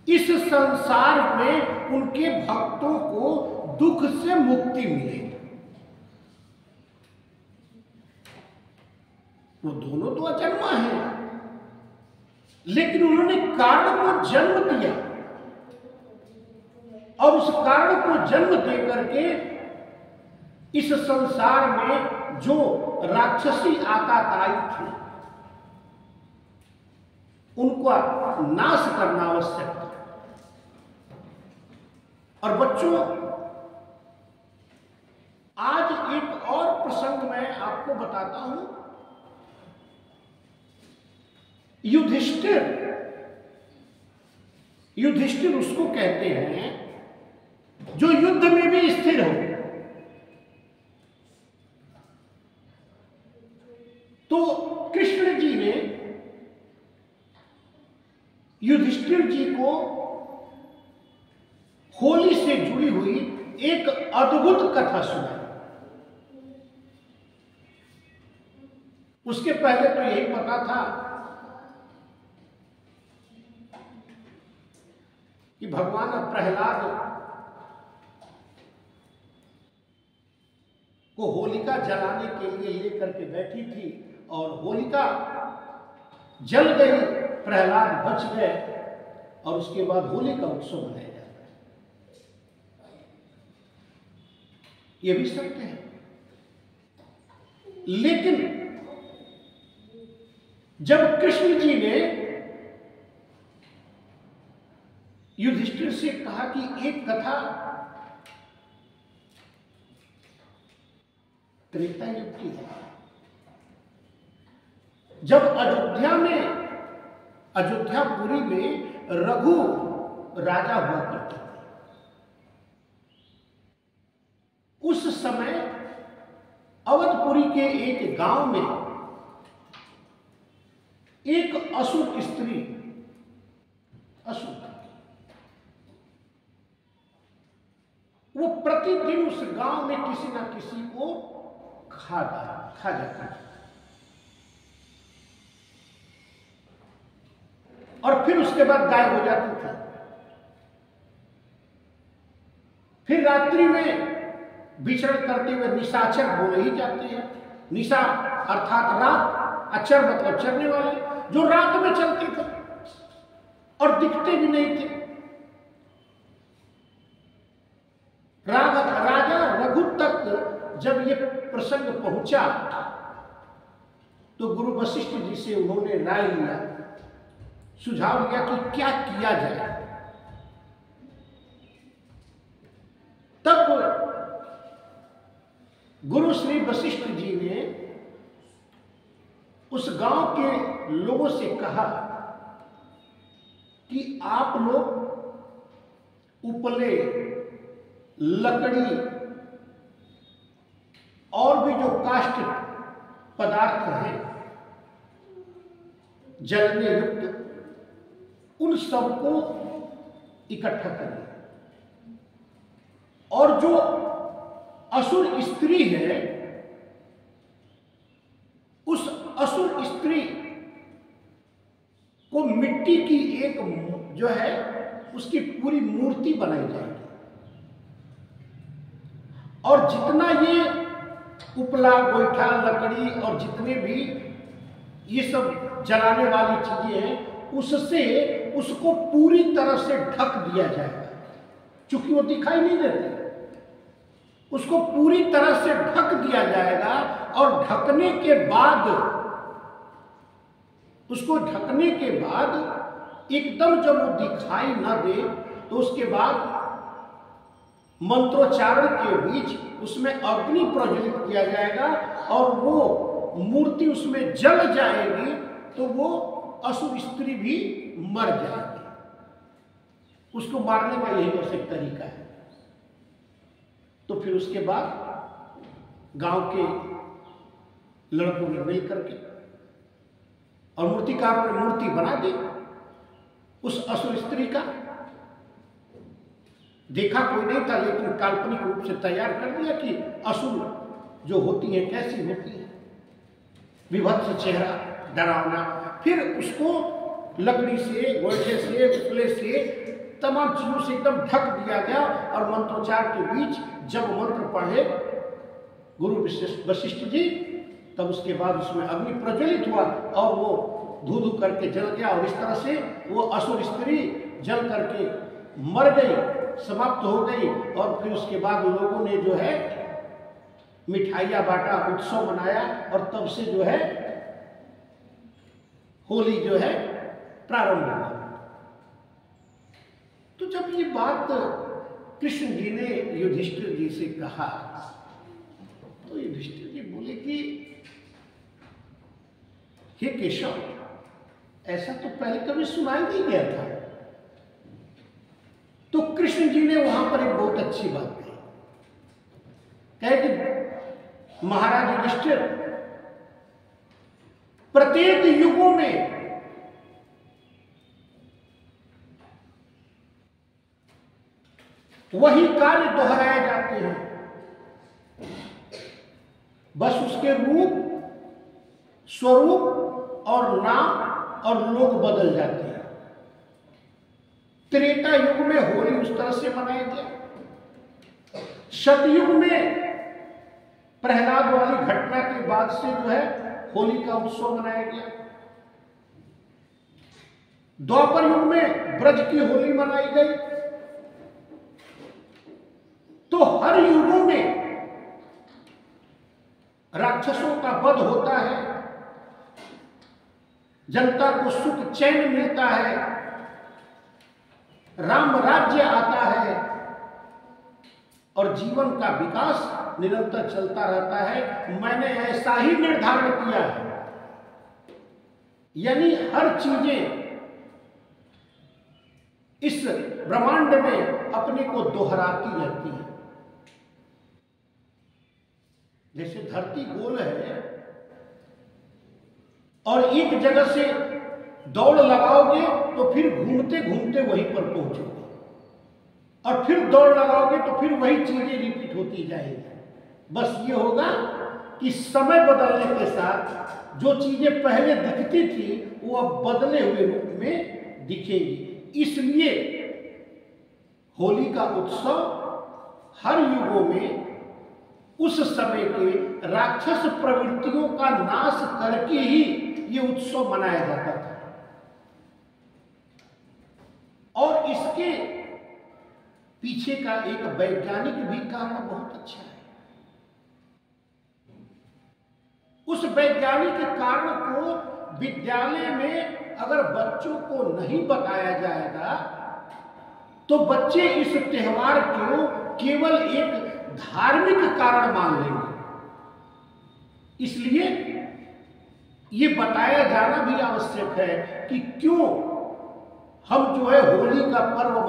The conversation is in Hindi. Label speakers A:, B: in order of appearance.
A: इस संसार में उनके भक्तों को दुख से मुक्ति मिलेगी। वो दोनों तो अजन्मा है, लेकिन उन्होंने कारण को जन्म दिया और उस कारण को जन्म दे करके इस संसार में जो राक्षसी आताताई थी उनका नाश करना आवश्यक था। और बच्चों, आज एक और प्रसंग मैं आपको बताता हूं। युधिष्ठिर उसको कहते हैं जो युद्ध में भी स्थिर हो। तो कृष्ण जी ने युधिष्ठिर जी को होली से जुड़ी हुई एक अद्भुत कथा सुनाई। उसके पहले तो यही पता था कि भगवान प्रहलाद को होलिका जलाने के लिए लेकर के बैठी थी और होलिका जल गई, प्रहलाद बच गए और उसके बाद होली का उत्सव मनाया जाता है। यह भी सत्य है। लेकिन जब कृष्ण जी ने युधिष्ठिर से कहा कि एक कथा त्रेता युग की है, जब अयोध्यापुरी में रघु राजा हुआ करते थे, उस समय अवधपुरी के एक गांव में एक असुर स्त्री, वो प्रतिदिन उस गांव में किसी ना किसी को खा जाती थी और फिर उसके बाद गायब हो जाती थी। फिर रात्रि में विचरण करते हुए निशाचर बोले ही जाते हैं। निशा अर्थात रात, अचर मतलब चरने वाले, जो रात में चलते थे और दिखते भी नहीं थे। राजा रघु तक जब ये प्रसंग पहुंचा तो गुरु वशिष्ठ जी से उन्होंने राय लिया, सुझाव लिया कि क्या किया जाए। तब गुरु श्री वशिष्ठ जी ने उस गांव के लोगों से कहा कि आप लोग उपले, लकड़ी और भी जो काष्ठ पदार्थ हैं जलने युक्त, उन सबको इकट्ठा करिए और जो असुर स्त्री है उस असुर स्त्री को मिट्टी की एक जो है उसकी पूरी मूर्ति बनाई जाएगी और जितना ये उपला, गोईठा, लकड़ी और जितने भी ये सब जलाने वाली चीजें हैं उससे उसको पूरी तरह से ढक दिया जाएगा। चूंकि वो दिखाई नहीं देते, उसको पूरी तरह से ढक दिया जाएगा और ढकने के बाद एकदम जब वो दिखाई ना दे तो उसके बाद मंत्रोच्चारण के बीच उसमें अग्नि प्रज्वलित किया जाएगा और वो मूर्ति उसमें जल जाएगी तो वो असुर स्त्री भी मर जाएगी। उसको मारने का यही बस एक तरीका है। तो फिर उसके बाद गांव के लड़कों ने मिल करके और मूर्तिकारों ने मूर्ति बना दी उस असुर स्त्री का। देखा कोई नहीं था लेकिन काल्पनिक रूप से तैयार कर दिया कि असुर जो होती है कैसी होती है, विभत्स चेहरा, डरावना। फिर उसको लकड़ी से, गोईठे से, उपले से तमाम चीजों से एकदम ढक दिया गया। और मंत्रोच्चार के बीच जब मंत्र पढ़े गुरु वशिष्ठ जी, तब उसके बाद उसमें अग्नि प्रज्वलित हुआ और वो धू धू करके जल गया। और इस तरह से वो असुर स्त्री जल करके मर गई, समाप्त हो गई। और फिर उसके बाद लोगों ने जो है मिठाइयाँ बांटा, उत्सव मनाया, और तब से जो है होली जो है प्रारंभ हुआ। तो जब ये बात कृष्ण जी ने युधिष्ठिर जी से कहा, तो युधिष्ठिर जी बोले कि हे केशव, ऐसा तो पहले कभी सुनाई नहीं गया था। तो कृष्ण जी ने वहां पर एक बहुत अच्छी बात कही, कहे कि महाराज युधिष्ठिर, प्रत्येक युगों में वही कार्य दोहराए जाते हैं, बस उसके रूप, स्वरूप और नाम और लोग बदल जाते हैं। त्रेता युग में होली उस तरह से मनाया गया। सतयुग में प्रहलाद वाली घटना के बाद से जो है होली का उत्सव मनाया गया। द्वापर युग में ब्रज की होली मनाई गई। तो हर युगों में राक्षसों का वध होता है, जनता को सुख चैन मिलता है, राम राज्य आता है और जीवन का विकास निरंतर चलता रहता है। मैंने ऐसा ही निर्धारण किया है। यानी हर चीजें इस ब्रह्मांड में अपने को दोहराती रहती है। जैसे धरती गोल है और एक जगह से दौड़ लगाओगे तो फिर घूमते घूमते वहीं पर पहुंचोगे, और फिर दौड़ लगाओगे तो फिर वही चीजें रिपीट होती जाएंगी। बस ये होगा कि समय बदलने के साथ जो चीजें पहले दिखती थी वो अब बदले हुए रूप में दिखेगी। इसलिए होली का उत्सव हर युगों में उस समय के राक्षस प्रवृत्तियों का नाश करके ही ये उत्सव मनाया जाता था। और इसके पीछे का एक वैज्ञानिक भी कारण बहुत अच्छा है। उस वैज्ञानिक कारण को विद्यालय में अगर बच्चों को नहीं बताया जाएगा तो बच्चे इस त्योहार को केवल एक धार्मिक कारण मान लेंगे। इसलिए ये बताया जाना भी आवश्यक है कि क्यों हम जो है होली का पर्व